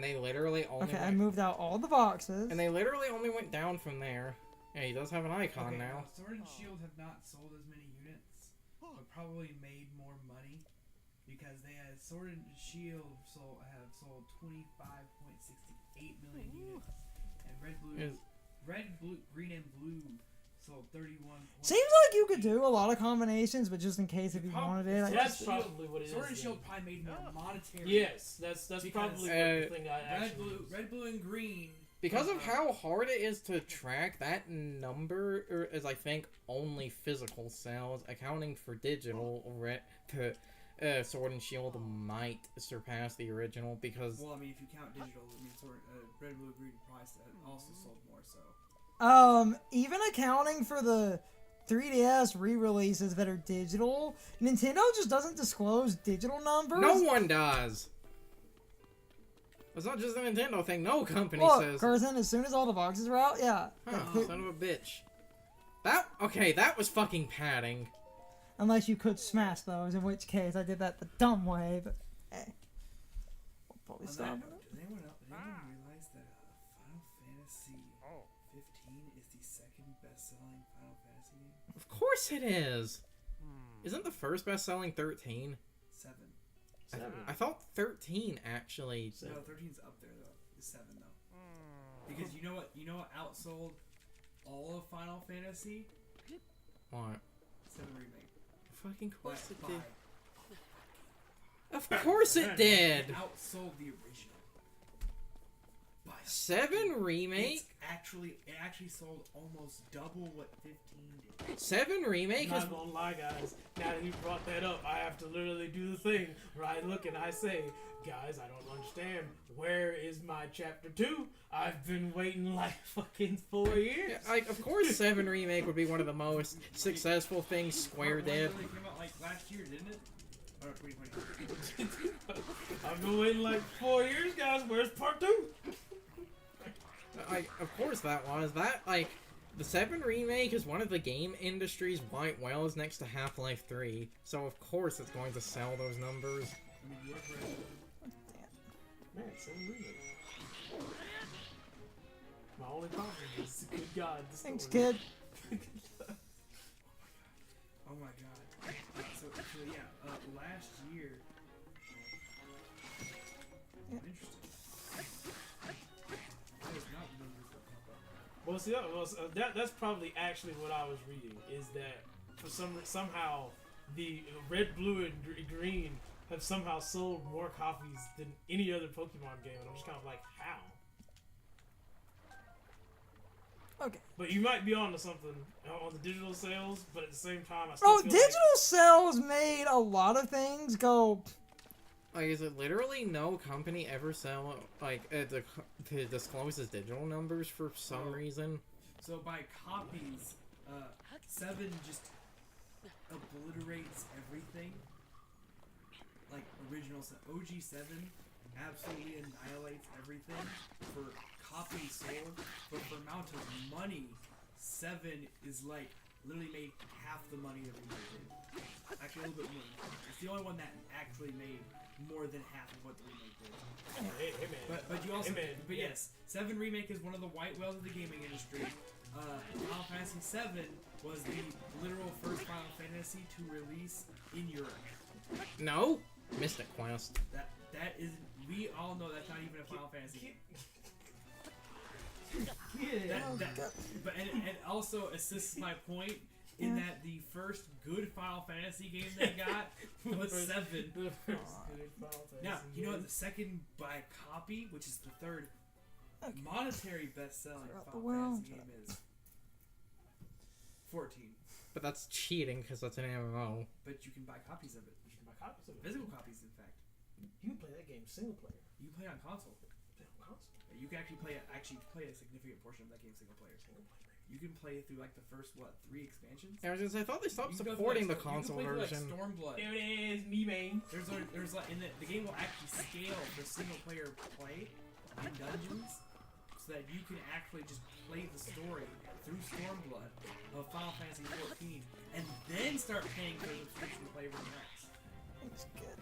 they literally only Okay, I moved out all the boxes. And they literally only went down from there. Yeah, he does have an icon now. Sword and Shield have not sold as many units, but probably made more money because they had Sword and Shield have sold 25.68 million units, and Green and Blue sold 31. Seems like you could do a lot of combinations, but just in case if you wanted it, that's probably what it is. Sword and Shield probably made more monetary. Yes, that's probably the thing I actually. Red, Blue, and Green. Because of how hard it is to track, that number is, I think, only physical sales, accounting for digital. Sword and Shield might surpass the original because. Well, I mean, if you count digital, I mean, Red, Blue, Green price also sold more. So. Even accounting for the 3DS re-releases that are digital, Nintendo just doesn't disclose digital numbers. No one does. It's not just a Nintendo thing. No company says. Carson, as soon as all the boxes are out, yeah. Son of a bitch. That was fucking padding. Unless you could smash those, in which case I did that the dumb way, but hey. We'll probably stop. Does anyone realize that Final Fantasy 15 is the second best-selling Final Fantasy game? Of course it is. Isn't the first best-selling 13? 7. I thought 13 actually. No, 13's up there though. It's 7 though. Because you know what outsold all of Final Fantasy? What? 7 Remake. Fucking course it did. Of course it did. It outsold the original. 7 Remake? It actually sold almost double what 15 did. 7 Remake I'm is... not gonna lie, guys. Now that you brought that up, I have to literally do the thing where I look and I say, guys, I don't understand. Where is my chapter 2? I've been waiting like fucking 4 years. Yeah, like, of course 7 Remake would be one of the most successful things Square did. It came out like last year, didn't it? Or 2020. I've been waiting like 4 years, guys. Where's part 2? Like, of course that was. The 7 Remake is one of the game industry's white whales next to Half-Life 3, so of course it's going to sell those numbers. Man, 7 Remake. My only problem is, good God, this Thanks, kid. Oh my god. So yeah, last year. Interesting. Well, see, that's probably actually what I was reading. Is that for somehow the red, blue, and green have somehow sold more copies than any other Pokemon game, and I'm just kind of like, how? Okay. But you might be onto something on the digital sales, but at the same time, I still feel digital sales made a lot of things go. Like, is it literally no company ever sell, to disclose its digital numbers for some reason? So by copies, 7 just obliterates everything. Like, OG 7 absolutely annihilates everything for copies sold, but for amount of money, 7 is like, literally made half the money that Remake did. Actually, a little bit more. It's the only one that actually made more than half of what the Remake did. hey man. But you also, hey, man. but yes, 7 Remake is one of the white whales of the gaming industry. Final Fantasy 7 was the literal first Final Fantasy to release in Europe. No, Mystic Quest. That is, we all know that's not even a Final Fantasy game. But it also assists my point in that the first good Final Fantasy game they got was 7. Now, you know what the second by copy, which is the third monetary best-selling Final Fantasy game is? 14. But that's cheating because that's an MMO. But you can buy copies of it. You can buy copies of it. Physical copies, in fact. You can play that game single player. You can play it on console. You can actually play a significant portion of that game single player. You can play it through like the first 3 expansions. Yeah, I thought they stopped supporting the console version. Like Stormblood. There it is, me main. There's like the game will actually scale for single player play in dungeons, so that you can actually just play the story through Stormblood of Final Fantasy 14, and then start paying for the subscription to play everything else. It's good.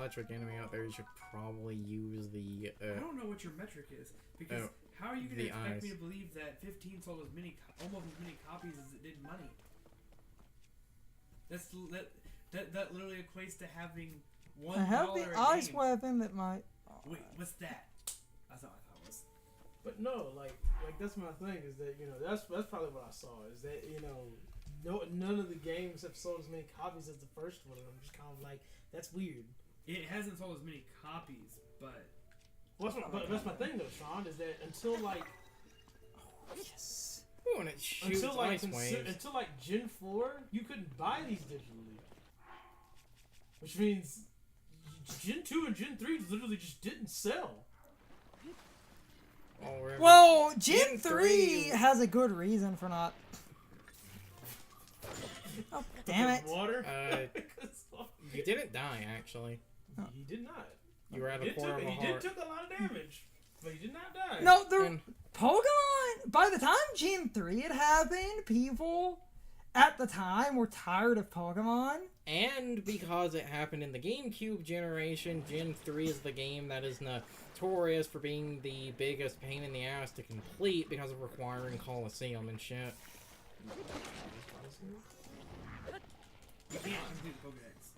electric enemy out there, you should probably use the. I don't know what your metric is because how are you going to the expect me eyes. to believe that 15 sold almost as many copies as it did money? That literally equates to having $1 I have the a ice game. weapon that might. Wait, what's that? That's not what I thought it was. But no, like that's my thing is that that's probably what I saw is that none of the games have sold as many copies as the first one. And I'm just kind of like that's weird. It hasn't sold as many copies, but But that's my thing though, Sean, is that until like Yes. Ooh, and it shoots until like ice waves. until like Gen 4, you couldn't buy these digitally, which means Gen 2 and Gen 3 literally just didn't sell. Oh, remember- Well, Gen Gen 3 3 has a good reason for not. Oh, damn it. Water. You didn't die, actually. He did not. You were at He a corner of a did heart. took a lot of damage, but he did not die. No, the And- Pokemon. By the time Gen 3 had happened, people at the time were tired of Pokemon. And because it happened in the GameCube generation, Gen 3 is the game that is notorious for being the biggest pain in the ass to complete because of requiring Coliseum and shit. you can't complete the Pokedex.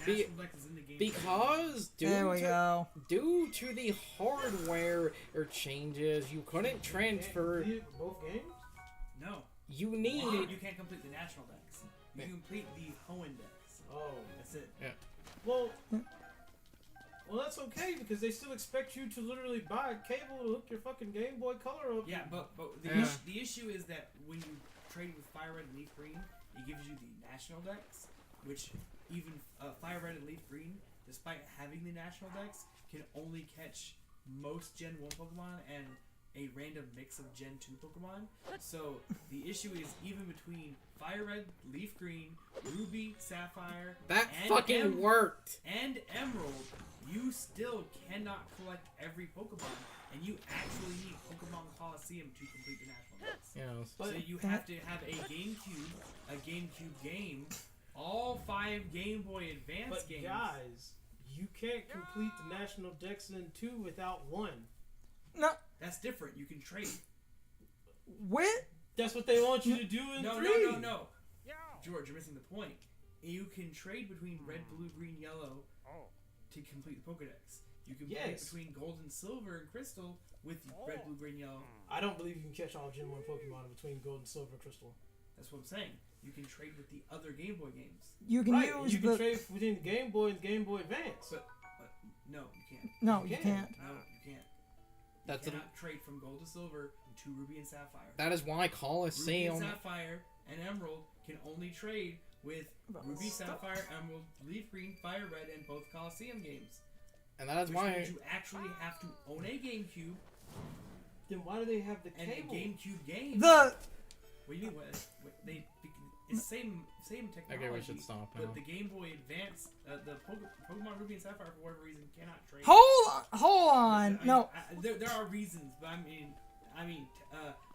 The Be- national deck is in the game. Because There we go. due to the hardware or changes, you couldn't transfer. Both games. No. You You needed. can't complete the national decks. You can complete the Hoenn decks. Oh, That's it. well, that's okay because they still expect you to literally buy a cable to hook your fucking Game Boy Color up. Yeah, but Yeah. the issue is that when you trade with Fire Red and Leaf Green, it gives you the national decks, which even Fire Red and Leaf Green, despite having the national decks, can only catch most Gen 1 Pokemon and a random mix of Gen 2 Pokemon. So the issue is even between Fire Red, Leaf Green, Ruby, Sapphire, That and fucking worked. and Emerald, you still cannot collect every Pokemon, and you actually need Pokemon Coliseum to complete the national decks. Yes. So you have to have a GameCube game, all 5 Game Boy Advance But games. guys, you can't complete the national decks in 2 without 1. No, That's different. You can trade. with That's what they want you to do in No, 3. no. George, you're missing the point. You can trade between red, blue, green, yellow to complete the Pokedex. You can play Yes. between gold and silver and crystal with red, blue, green, yellow. I don't believe you can catch all Gen 1 Pokemon between Gold and Silver and Crystal. That's what I'm saying. You can trade with the other Game Boy games. you can Right, use you can the. trade between the Game Boy and Game Boy Advance. But no, you can't. No, you you can. can't. No, you can't. That's You cannot trade from gold to silver to Ruby and Sapphire. That is why Ruby and Coliseum. Sapphire and Emerald can only trade with Ruby, Sapphire, Emerald, Leaf Green, Fire Red, and both Coliseum games. And that is Which why. means you actually have to own a GameCube Then why do they have the and cable? a GameCube game. The What do you mean? It's same technology. Okay, we should stop now. But the Game Boy Advance, the Pokemon Ruby and Sapphire, for whatever reason, cannot trade. hold on. No, There are reasons, but I mean,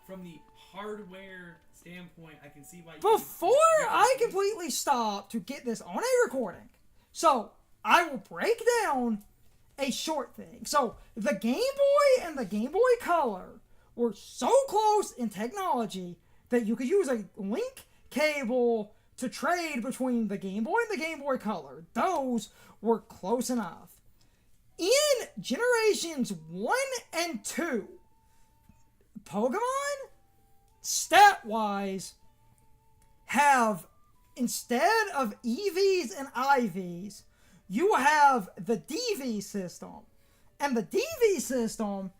from the hardware standpoint, I can see why. before I completely stop to get this on a recording, so I will break down a short thing. So the Game Boy and the Game Boy Color were so close in technology that you could use a link cable to trade between the Game Boy and the Game Boy Color. Those were close enough. In generations 1 and 2, Pokemon, stat-wise, have, instead of EVs and IVs, you have the DV system. And the DV system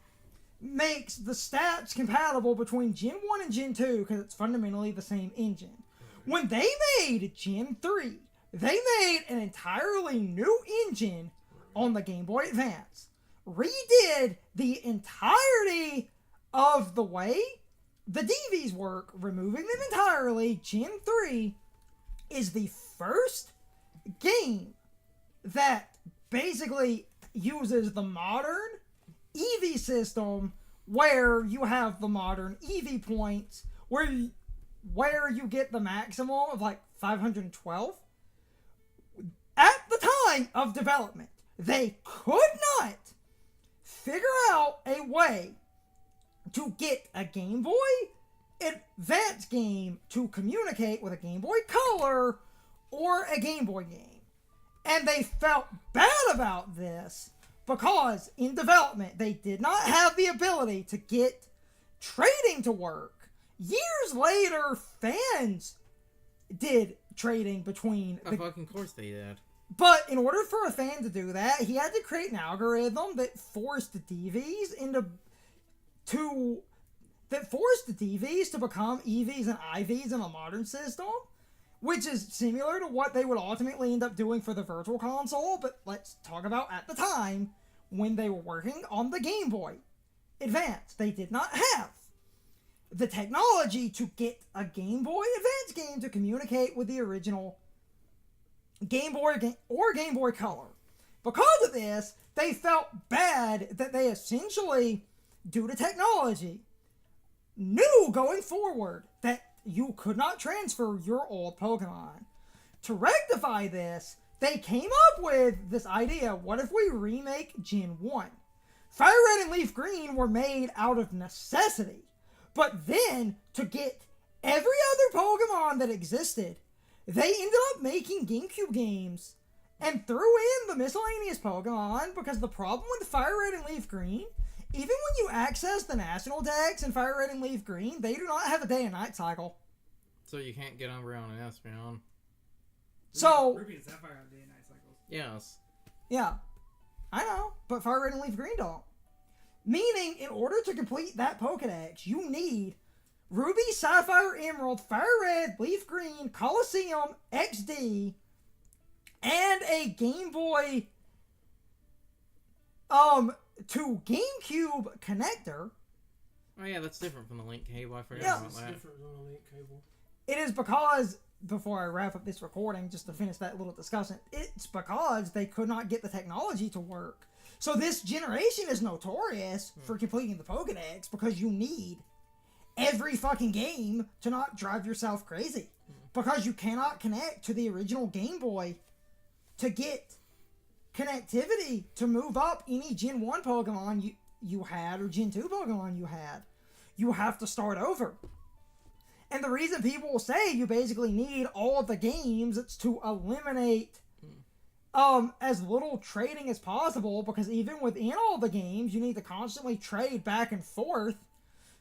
makes the stats compatible between Gen 1 and Gen 2 because it's fundamentally the same engine. When they made Gen 3, they made an entirely new engine on the Game Boy Advance. Redid the entirety of the way the DVs work, removing them entirely. Gen 3 is the first game that basically uses the modern EV system where you have the modern EV points where you get the maximum of like 512. At the point of development, they could not figure out a way to get a Game Boy Advance game to communicate with a Game Boy Color or a Game Boy game. And they felt bad about this because in development they did not have the ability to get trading to work. Years later, fans did trading between Of fucking course they did. but in order for a fan to do that, he had to create an algorithm that forced the DVs to become EVs and IVs in a modern system, which is similar to what they would ultimately end up doing for the Virtual Console, but let's talk about at the time when they were working on the Game Boy Advance. They did not have the technology to get a Game Boy Advance game to communicate with the original Game Boy or Game Boy Color. Because of this, they felt bad that they essentially, due to technology, knew going forward that you could not transfer your old Pokemon. To rectify this, they came up with this idea: what if we remake Gen 1? Fire Red and Leaf Green were made out of necessity, but then to get every other Pokemon that existed, they ended up making GameCube games and threw in the miscellaneous Pokemon, because the problem with Fire Red and Leaf Green, even when you access the national decks in Fire Red and Leaf Green, they do not have a day and night cycle. So you can't get Umbreon and Espeon. So, Ruby and Sapphire have day and night cycles. Yes. yeah, I know, but Fire Red and Leaf Green don't. Meaning, in order to complete that Pokedex, you need Ruby, Sapphire, Emerald, Fire Red, Leaf Green, Coliseum, XD, and a Game Boy to GameCube connector. Oh yeah, that's different from the link cable. I forgot Yeah. about It's that. different than a link cable. It is because, before I wrap up this recording, just to finish that little discussion, it's because they could not get the technology to work. So this generation is notorious for completing the Pokedex, because you need every fucking game to not drive yourself crazy. Because you cannot connect to the original Game Boy to get connectivity to move up any Gen 1 Pokemon you had or Gen 2 Pokemon you had. You have to start over. And the reason people will say you basically need all of the games is to eliminate as little trading as possible, because even within all the games, you need to constantly trade back and forth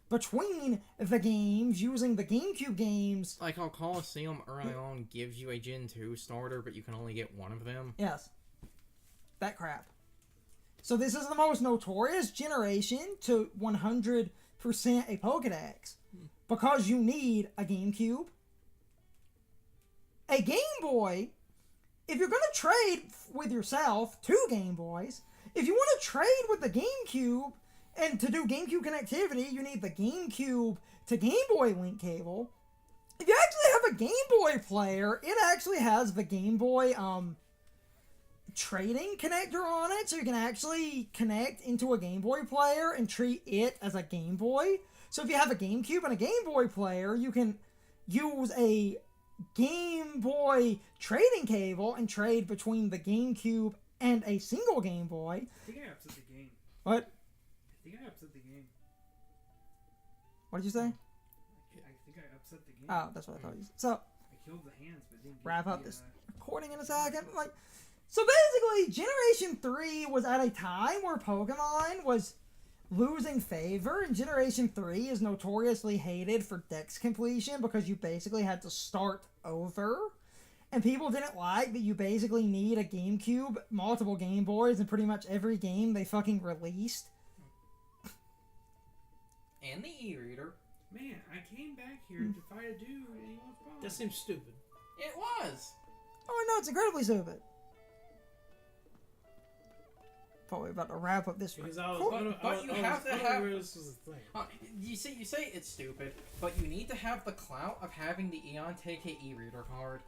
between the games using the GameCube games. Like how Coliseum early on gives you a Gen 2 starter, but you can only get one of them. Yes. That crap. So this is the most notorious generation to 100% a Pokedex, because you need a GameCube, a Game Boy. If you're going to trade with yourself 2 Game Boys, if you want to trade with the GameCube, and to do GameCube connectivity, you need the GameCube to Game Boy link cable. If you actually have a Game Boy player, it actually has the Game Boy trading connector on it, so you can actually connect into a Game Boy player and treat it as a Game Boy. So if you have a GameCube and a Game Boy player, you can use a Game Boy trading cable and trade between the GameCube and a single Game Boy. I think I upset the game. What? I think I upset the game. What did you say? I think I upset the game. Oh, that's what I thought you said. So, I killed the hands, but didn't wrap get up the, this recording in a second. So basically, Generation 3 was at a time where Pokemon was losing favor, and Generation 3 is notoriously hated for dex completion, because you basically had to start over. And people didn't like that you basically need a GameCube, multiple Game Boys, and pretty much every game they fucking released. And the e-reader. Man, I came back here to fight a dude and he wants bombs. That seems stupid. It was. Oh no, it's incredibly stupid. Probably about to wrap up this Because recording. But you have to have- where this was a thing. You say it's stupid, but you need to have the clout of having the Eon take a e-reader card.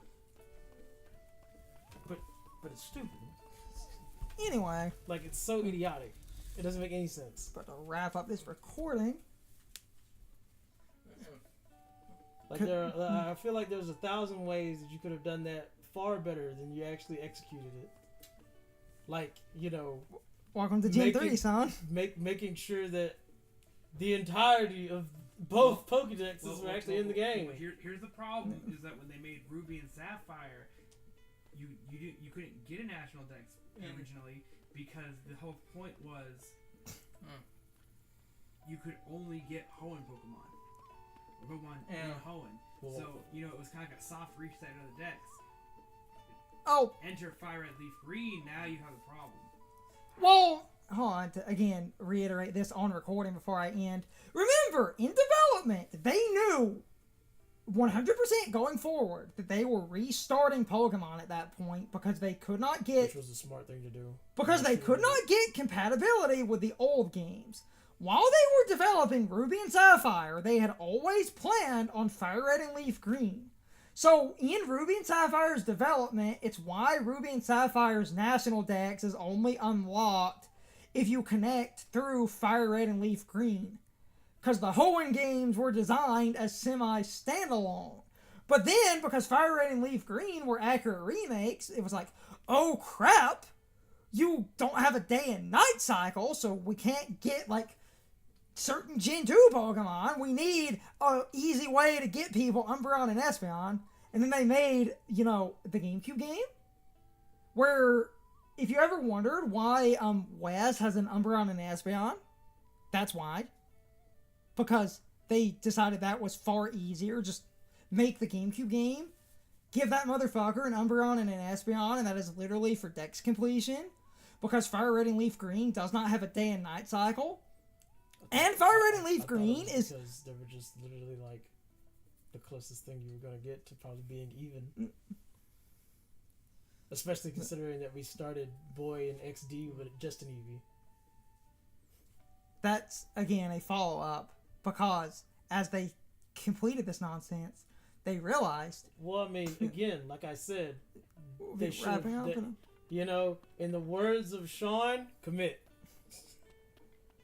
But it's stupid. Anyway, Like, it's so idiotic. It doesn't make any sense. about to wrap up this recording. Like, I feel like there's 1,000 ways that you could have done that far better than you actually executed it. like, you know, Welcome to Gen Making- 3, son. making sure that the entirety of both Pokédexes were actually in the game. Here's the problem: is that when they made Ruby and Sapphire, you couldn't get a national dex originally because the whole point was you could only get Hoenn Pokemon. Or Pokemon in Hoenn. Well, So, it was kind of like a soft reset of the dex. Oh, Enter Fire Red Leaf Green, now you have a problem. well, hold on to, again, reiterate this on recording before I end. Remember, in development, they knew 100% going forward that they were restarting Pokemon at that point because they could not get... which was a smart thing to do. Because they could not get compatibility with the old games. While they were developing Ruby and Sapphire, they had always planned on Fire Red and Leaf Green. So, in Ruby and Sapphire's development, it's why Ruby and Sapphire's National Dex is only unlocked if you connect through Fire Red and Leaf Green. Because the Hoenn games were designed as semi-standalone. But then, because Fire Red and Leaf Green were accurate remakes, it was like, oh crap, you don't have a day and night cycle, so we can't get, like, certain Gen 2 Pokemon. We need an easy way to get people Umbreon and Espeon. And then they made, the GameCube game, where, if you ever wondered why Wes has an Umbreon and Espeon, that's why. Because they decided that was far easier. Just make the GameCube game, give that motherfucker an Umbreon and an Espeon, and that is literally for Dex completion. Because Fire Red and Leaf Green does not have a day and night cycle. And Fire Red and Leaf Green is... because they were just literally, like, the closest thing you were going to get to probably being even. Especially considering that we started Boy and XD with just an Eevee. That's, again, a follow-up. Because as they completed this nonsense, they realized... Well, I mean, again, like I said, they should wrapping up have... in the words of Sean, commit.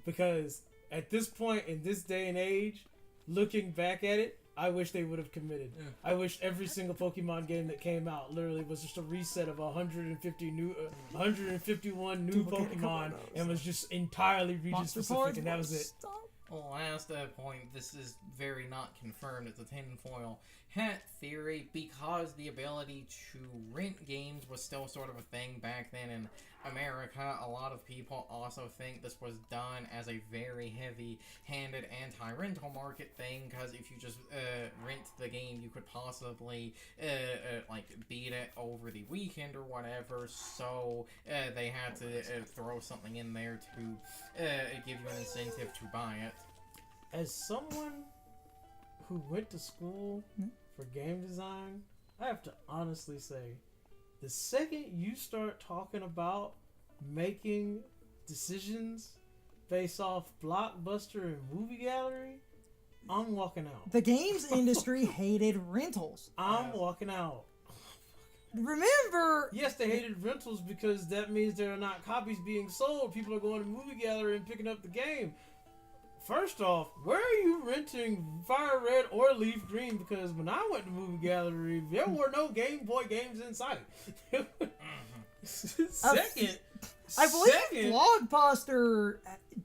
Because... at this point, in this day and age, looking back at it, I wish they would have committed. Yeah. I wish every single Pokemon game that came out literally was just a reset of 151 new Pokemon and was just entirely region specific, and that was it. Well, last point, this is very not confirmed. It's a tinfoil hat theory because the ability to rent games was still sort of a thing back then in America. A lot of people also think this was done as a very heavy-handed anti-rental market thing, because if you just rent the game, you could possibly beat it over the weekend or whatever. So they had to throw something in there to give you an incentive to buy it. As someone who went to school for game design, I have to honestly say, the second you start talking about making decisions based off Blockbuster and Movie Gallery, I'm walking out. The games industry hated rentals. I'm walking out. Remember... Yes, they hated rentals because that means there are not copies being sold. People are going to Movie Gallery and picking up the game. First off, where are you renting Fire Red or Leaf Green? Because when I went to Movie Gallery, there were no Game Boy games in sight. Second, I believe Blockbuster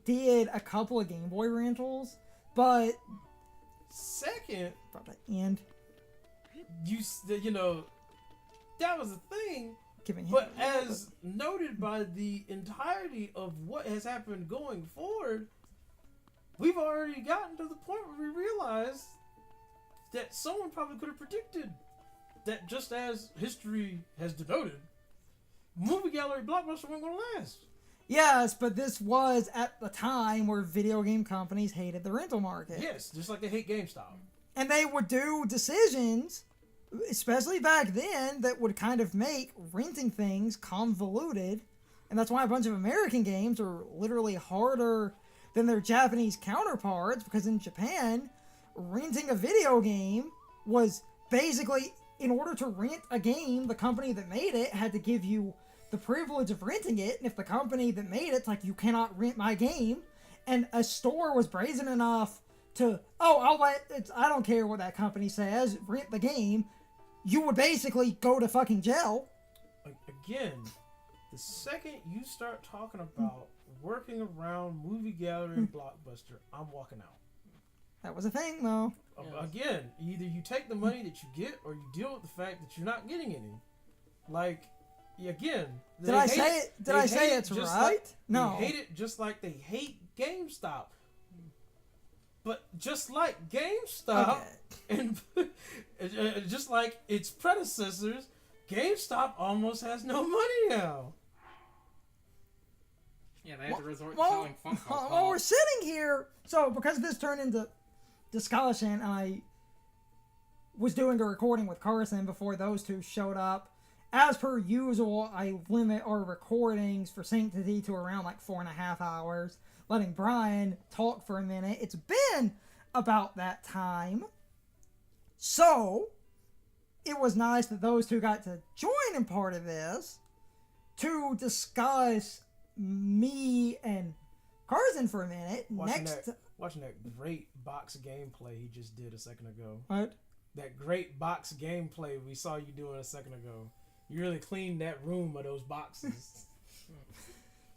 did a couple of Game Boy rentals, but... second, and that was a thing. But as noted by the entirety of what has happened going forward, we've already gotten to the point where we realize that someone probably could have predicted that, just as history has denoted, Movie Gallery Blockbuster weren't going to last. Yes, but this was at the time where video game companies hated the rental market. Yes, just like they hate GameStop. And they would do decisions, especially back then, that would kind of make renting things convoluted. And that's why a bunch of American games are literally harder than their Japanese counterparts, because in Japan, renting a video game was basically, in order to rent a game, the company that made it had to give you the privilege of renting it, and if the company that made it's like, you cannot rent my game, and a store was brazen enough to, I don't care what that company says, rent the game, you would basically go to fucking jail. Again, The second you start talking about working around movie gallery and Blockbuster, I'm walking out. That was a thing, though. Yeah. Again, either you take the money that you get, or you deal with the fact that you're not getting any. Like, again, Did I say it's right? No. They hate it just like they hate GameStop. But just like GameStop, and just like its predecessors, GameStop almost has no money now. Yeah, they have to resort to selling Funko Pops. While we're sitting here, so because this turned into discussion, I was doing a recording with Carson before those two showed up. As per usual, I limit our recordings for Sanctity to around like 4.5 hours, letting Brian talk for a minute. It's been about that time. So, it was nice that those two got to join in part of this to discuss me and Carson for a minute. Watching that great box gameplay he just did a second ago. What? That great box gameplay we saw you doing a second ago. You really cleaned that room of those boxes.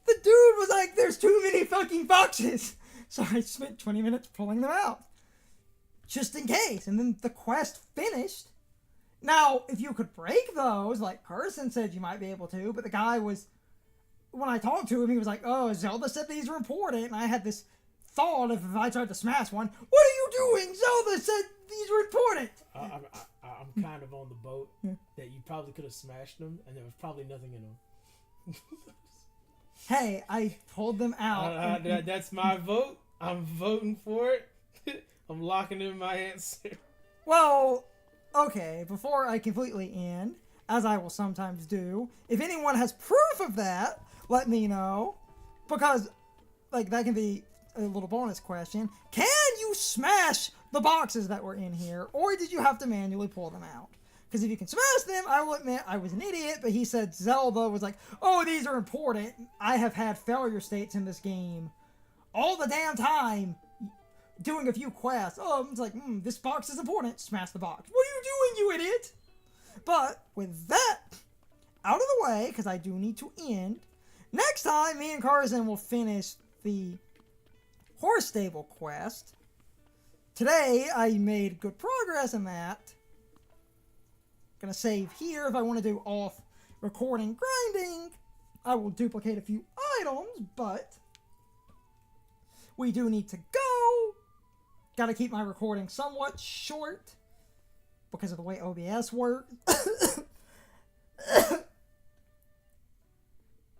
The dude was like, there's too many fucking boxes. So I spent 20 minutes pulling them out. Just in case. And then the quest finished. Now, if you could break those, like Carson said you might be able to, but the guy was, when I talked to him, he was like, oh, Zelda said these were important. And I had this thought if I tried to smash one, what are you doing? Zelda said these were important. I'm kind of on the boat that you probably could have smashed them, and there was probably nothing in them. Hey, I pulled them out. That's my vote. I'm voting for it. I'm locking in my answer. Well, okay, before I completely end, as I will sometimes do, if anyone has proof of that, let me know. Because, like, that can be a little bonus question. Can you smash the boxes that were in here, or did you have to manually pull them out? Because if you can smash them, I will admit I was an idiot, but he said Zelda was like, oh, these are important. I have had failure states in this game all the damn time doing a few quests. Oh, it's like, this box is important. Smash the box. What are you doing, you idiot? But with that out of the way, because I do need to end, next time me and Carson will finish the horse stable quest. Today, I made good progress in that. Gonna save here if I want to do off recording grinding. I will duplicate a few items, but we do need to go. Gotta keep my recording somewhat short because of the way OBS works.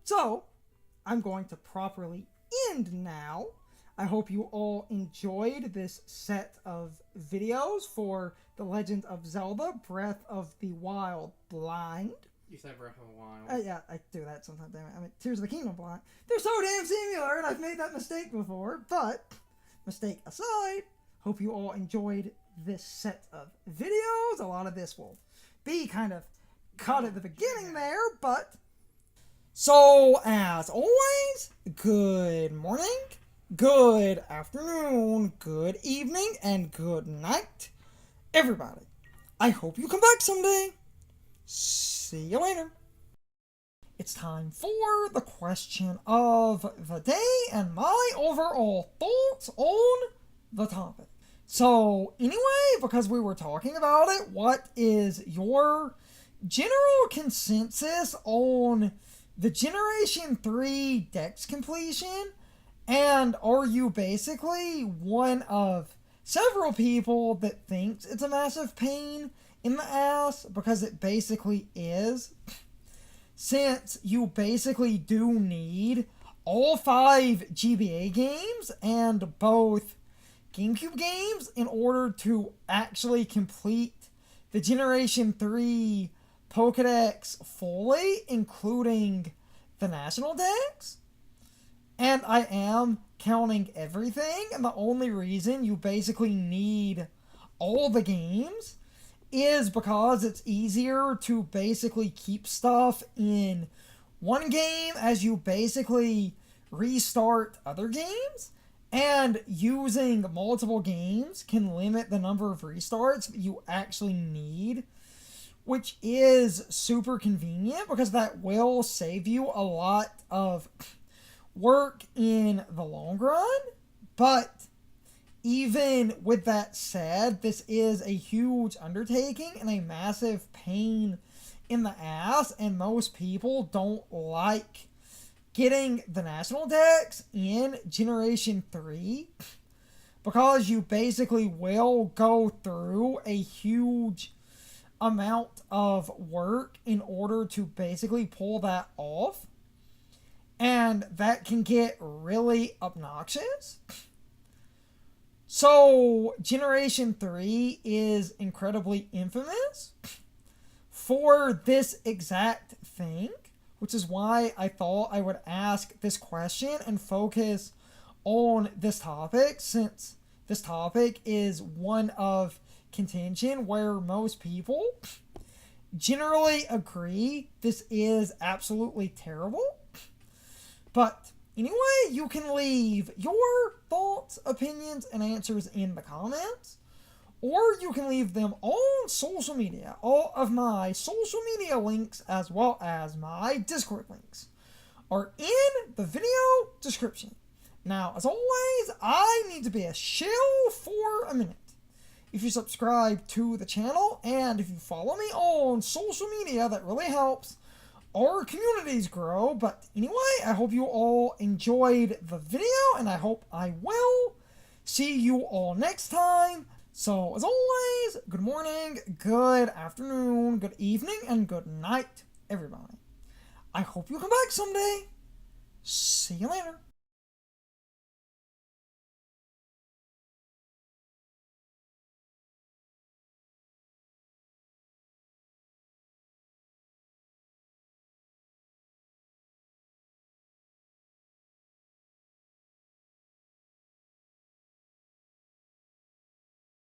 So, I'm going to properly end now. I hope you all enjoyed this set of videos for The Legend of Zelda Breath of the Wild Blind. You said Breath of the Wild. Yeah, I do that sometimes. Damn it. I mean, Tears of the Kingdom Blind. They're so damn similar, and I've made that mistake before. But, mistake aside, hope you all enjoyed this set of videos. A lot of this will be kind of cut at the beginning there, but... So, as always, good morning, good afternoon, good evening, and good night, everybody. I hope you come back someday. See you later. It's time for the question of the day and my overall thoughts on the topic. So, anyway, because we were talking about it, what is your general consensus on the Generation 3 Dex completion? And are you basically one of several people that thinks it's a massive pain in the ass? Because it basically is. Since you basically do need all 5 GBA games and both GameCube games in order to actually complete the Generation 3 Pokédex fully, including the National Dex. And I am counting everything, and the only reason you basically need all the games is because it's easier to basically keep stuff in one game as you basically restart other games, and using multiple games can limit the number of restarts that you actually need which is super convenient because that will save you a lot of work in the long run. But even with that said, this is a huge undertaking and a massive pain in the ass, and most people don't like getting the national decks in Generation 3 because you basically will go through a huge amount of work in order to basically pull that off, and that can get really obnoxious. So Generation 3 is incredibly infamous for this exact thing, which is why I thought I would ask this question and focus on this topic, since this topic is one of contention where most people generally agree this is absolutely terrible. But anyway, you can leave your thoughts, opinions, and answers in the comments, or you can leave them on social media. All of my social media links, as well as my Discord links, are in the video description. Now, as always, I need to be a shill for a minute. If you subscribe to the channel and if you follow me on social media, that really helps our communities grow. But anyway, I hope you all enjoyed the video, and I hope I will see you all next time. So, as always, good morning, good afternoon, good evening, and good night, everybody. I hope you come back someday. See you later.